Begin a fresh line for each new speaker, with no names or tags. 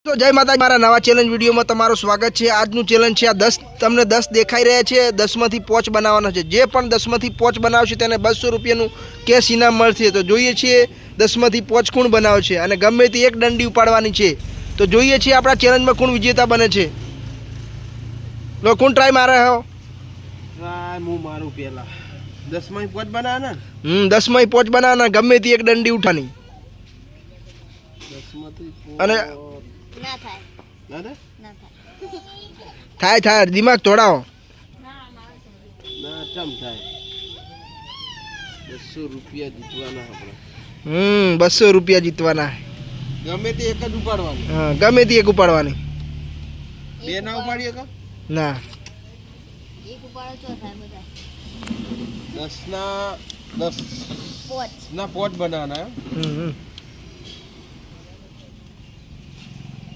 તો જય માતાજી, મારા નવા ચેલેન્જ વિડીયોમાં તમારું સ્વાગત છે। આજનું ચેલેન્જ છે આ 10 તમને 10 દેખાઈ રહ્યા છે, 10માંથી 5 બનાવવાનો છે। જે પણ 10માંથી 5 બનાવશે તેને 200 રૂપિયાનું કેશ ઇનામ મળશે। તો જોઈએ છીએ 10માંથી 5 કોણ બનાવે છે અને ગમે તે એક દંડી ઉપાડવાની છે। તો જોઈએ છીએ આપણા ચેલેન્જમાં કોણ વિજેતા બને છે। લો કોણ ટ્રાય મારે હો?
ટ્રાય હું મારું પહેલા 10માંથી 5 બનાવવાના
10માંથી 5 બનાવવાના, ગમે તે એક દંડી ઉઠાની
10માંથી 5
અને
ના થાય
ના થાય
ના થાય
થાય દિમાગ તોડાવો।
ના ચમ થાય 200 રૂપિયા જીતવાના આપણે
200 રૂપિયા જીતવાના।
ગમે તે એક જ ઉપાડવાનું
હા, ગમે તે એક ઉપાડવાની।
બે ના ઉપાડીએ કા
ના,
એક ઉપાડો ચો થાય બધા
10 ના 5 બનાવવાના
હમ